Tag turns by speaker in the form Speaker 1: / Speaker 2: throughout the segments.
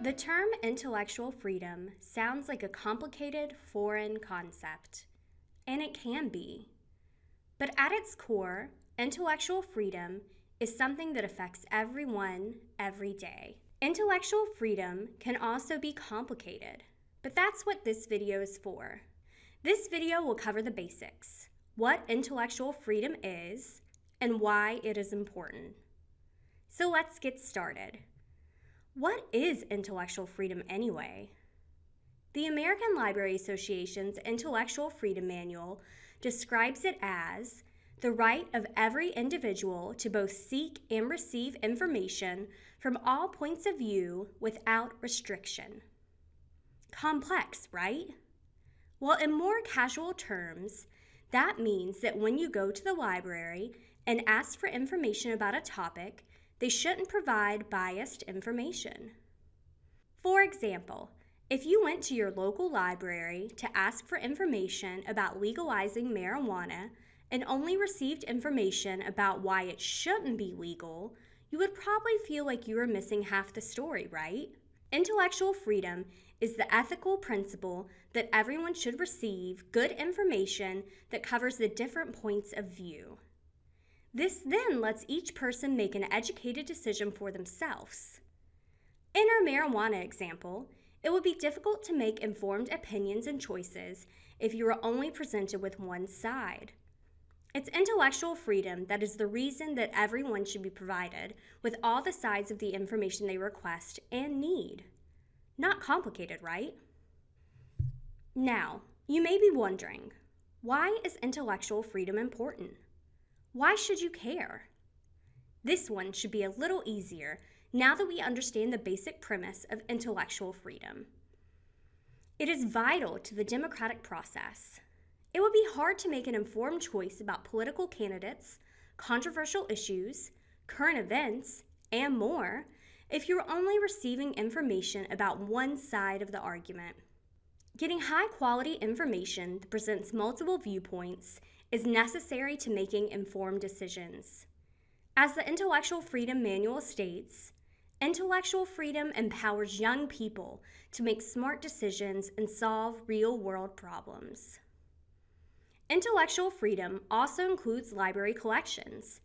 Speaker 1: The term intellectual freedom sounds like a complicated foreign concept, and it can be. But at its core, intellectual freedom is something that affects everyone every day. Intellectual freedom can also be complicated, but that's what this video is for. This video will cover the basics, what intellectual freedom is, and why it is important. So let's get started. What is intellectual freedom anyway? The American Library Association's Intellectual Freedom Manual describes it as the right of every individual to both seek and receive information from all points of view without restriction. Complex, right? Well, in more casual terms, that means that when you go to the library and ask for information about a topic, they shouldn't provide biased information. For example, if you went to your local library to ask for information about legalizing marijuana and only received information about why it shouldn't be legal, you would probably feel like you were missing half the story, right? Intellectual freedom is the ethical principle that everyone should receive good information that covers the different points of view. This then lets each person make an educated decision for themselves. In our marijuana example, it would be difficult to make informed opinions and choices if you were only presented with one side. It's intellectual freedom that is the reason that everyone should be provided with all the sides of the information they request and need. Not complicated, right? Now, you may be wondering, why is intellectual freedom important? Why should you care? This one should be a little easier now that we understand the basic premise of intellectual freedom. It is vital to the democratic process. It would be hard to make an informed choice about political candidates, controversial issues, current events, and more if you're only receiving information about one side of the argument. Getting high-quality information that presents multiple viewpoints is necessary to making informed decisions. As the Intellectual Freedom Manual states, intellectual freedom empowers young people to make smart decisions and solve real-world problems. Intellectual freedom also includes library collections.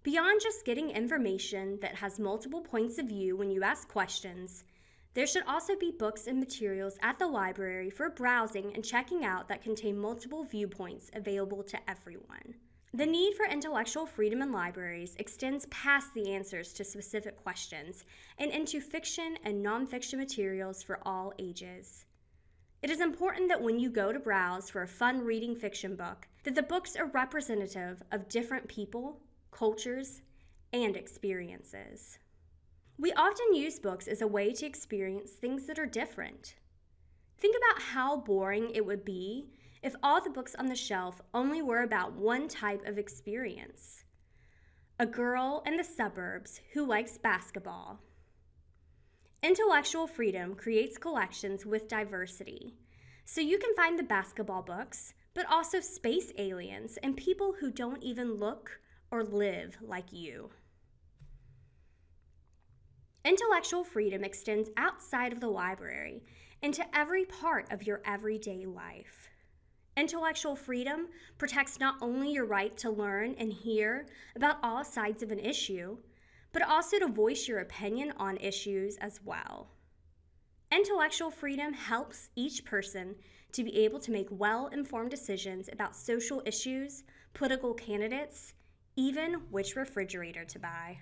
Speaker 1: Beyond just getting information that has multiple points of view when you ask questions, there should also be books and materials at the library for browsing and checking out that contain multiple viewpoints available to everyone. The need for intellectual freedom in libraries extends past the answers to specific questions and into fiction and nonfiction materials for all ages. It is important that when you go to browse for a fun reading fiction book, that the books are representative of different people, cultures, and experiences. We often use books as a way to experience things that are different. Think about how boring it would be if all the books on the shelf only were about one type of experience. A girl in the suburbs who likes basketball. Intellectual freedom creates collections with diversity, so you can find the basketball books, but also space aliens and people who don't even look or live like you. Intellectual freedom extends outside of the library into every part of your everyday life. Intellectual freedom protects not only your right to learn and hear about all sides of an issue, but also to voice your opinion on issues as well. Intellectual freedom helps each person to be able to make well-informed decisions about social issues, political candidates, even which refrigerator to buy.